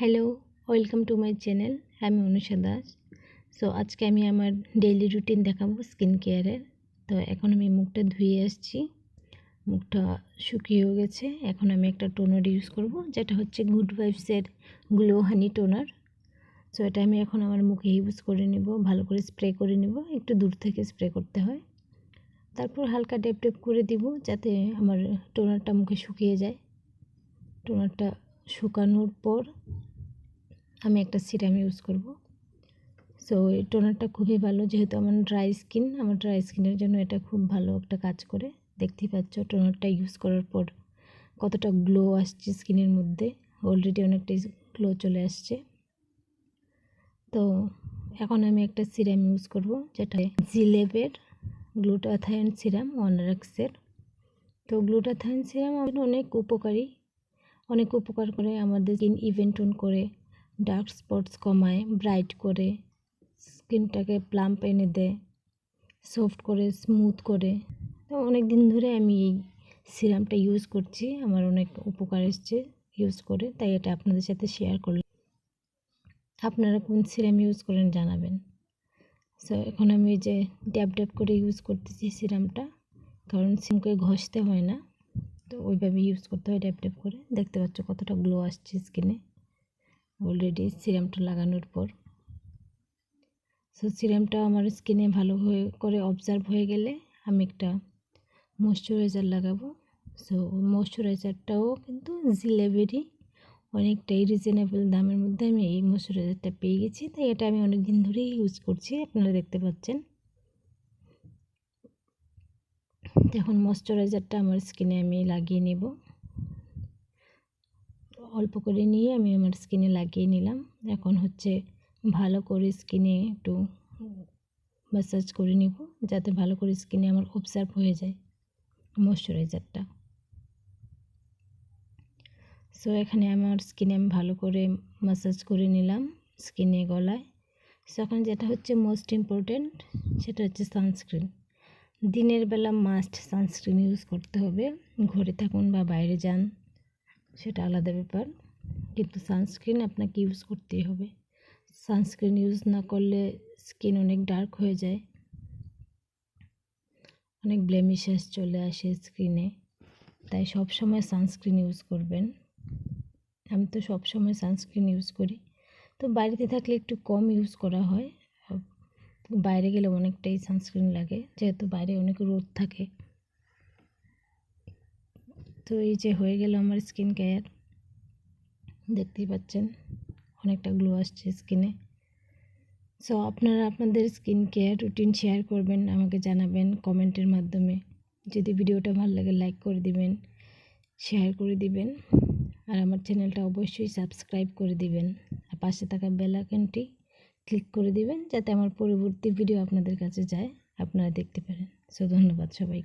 Hello, welcome to my channel. আমি Anusha Das. So আজকে আমি আমার ডেইলি রুটিন দেখাবো স্কিন কেয়ারের। তো এখন আমি মুখটা ধুয়ে আসছি, মুখটা শুকিয়েও গেছে। এখন আমি একটা টোনার ইউজ করব, যেটা হচ্ছে গুড ভাইবসের গ্লো হানি টোনার। সো এটা আমি এখন আমার মুখে ইউজ করে নেব, ভালো করে স্প্রে করে নেব। একটু দূর থেকে স্প্রে করতে হয়, তারপর হালকা ড্যাপ ড্যাপ করে দিব, যাতে আমার টোনারটা মুখে শুকিয়ে যায়। টোনারটা শুকানোর পর আমি একটা সিরাম ইউজ করব। সো এই টোনারটা খুবই ভালো, যেহেতু আমার ড্রাই স্কিনের জন্য এটা খুব ভালো একটা কাজ করে। দেখতেই পাচ্ছ টোনারটা ইউজ করার পর কতটা গ্লো আসছে স্কিনের মধ্যে। অলরেডি অনেকটাই গ্লো চলে আসছে। তো এখন আমি একটা সিরাম ইউজ করব, যেটা জিলেবের গ্লুটাথায়ন সিরাম ওয়ানারেক্সের। তো গ্লুটাথায়ন সিরাম আমাদের অনেক উপকার করে। আমাদের স্কিন ইভেন টোন করে, ডার্ক স্পটস কমায়, ব্রাইট করে, স্কিনটাকে প্লাম্প এনে দেয়, সফট করে, স্মুথ করে। তো অনেক দিন ধরে আমি এই সিরামটা ইউজ করছি, আমার অনেক উপকার এসছে ইউজ করে, তাই এটা আপনাদের সাথে শেয়ার করলাম। আপনারা কোন সিরাম ইউজ করেন জানাবেন। সো এখন আমি এই যে ড্যাব ড্যাব করে ইউজ করতেছি সিরামটা, কারণ মুখে ঘষতে হয় না, তো ওইভাবে ইউজ করতে হয় ড্যাব ড্যাব করে। দেখতে পাচ্ছ কতটা গ্লো আসছে স্কিনে অলরেডি সিরামটা লাগানোর পর। সো সিরামটা আমার স্কিনে ভালো করে অবজার্ভ হয়ে গেলে আমি একটা ময়শ্চারাইজার লাগাবো। সো ময়শ্চারাইজারটাও কিন্তু জিলেবেরই, অনেকটাই রিজনেবল দামের মধ্যে আমি এই ময়শ্চারাইজারটা পেয়ে গেছি, তাই এটা আমি অনেক দিন ধরেই ইউজ করছি, আপনারা দেখতে পাচ্ছেন। এখন ময়শ্চারাইজারটা আমার স্কিনে আমি লাগিয়ে নেব। অল্প করে নিয়ে আমি আমার স্কিনে লাগিয়ে নিলাম। এখন হচ্ছে ভালো করে স্কিনে একটু ম্যাসাজ করে নিব, যাতে ভালো করে স্কিনে আমার অবজার্ভ হয়ে যায় ময়শ্চারাইজারটা। সো এখানে আমার স্কিনে আমি ভালো করে ম্যাসাজ করে নিলাম, স্কিনে, গলায়। সো এখন যেটা হচ্ছে মোস্ট ইম্পর্ট্যান্ট, সেটা হচ্ছে সানস্ক্রিন। দিনের বেলা মাস্ট সানস্ক্রিন ইউজ করতে হবে, ঘরে থাকুন বা বাইরে যান সেটা আলাদা ব্যাপার, কিন্তু সানস্ক্রিন আপনাকে ইউজ করতেই হবে। সানস্ক্রিন ইউজ না করলে স্কিন অনেক ডার্ক হয়ে যায়, অনেক ব্লেমিশেস চলে আসে স্কিনে, তাই সব সময় সানস্ক্রিন ইউজ করবেন। আমি তো সব সময় সানস্ক্রিন ইউজ করি। তো বাড়িতে থাকলে একটু কম ইউজ করা হয়, বাইরে গেলে অনেকটাই সানস্ক্রিন লাগে, যেহেতু বাইরে অনেক রোদ থাকে। তো এই যে হয়ে গেল আমার স্কিন কেয়ার, দেখতেই পাচ্ছেন অনেকটা গ্লো আসছে স্কিনে। সো আপনারা আপনাদের স্কিন কেয়ার রুটিন শেয়ার করবেন, আমাকে জানাবেন কমেন্টের মাধ্যমে। যদি ভিডিওটা ভালো লাগে লাইক করে দিবেন, শেয়ার করে দিবেন, আর আমার চ্যানেলটা অবশ্যই সাবস্ক্রাইব করে দিবেন, আর পাশে থাকা বেল আইকনটি ক্লিক করে দিবেন, যাতে আমার পরবর্তী ভিডিও আপনাদের কাছে যায়, আপনারা দেখতে পারেন। সো ধন্যবাদ সবাইকে।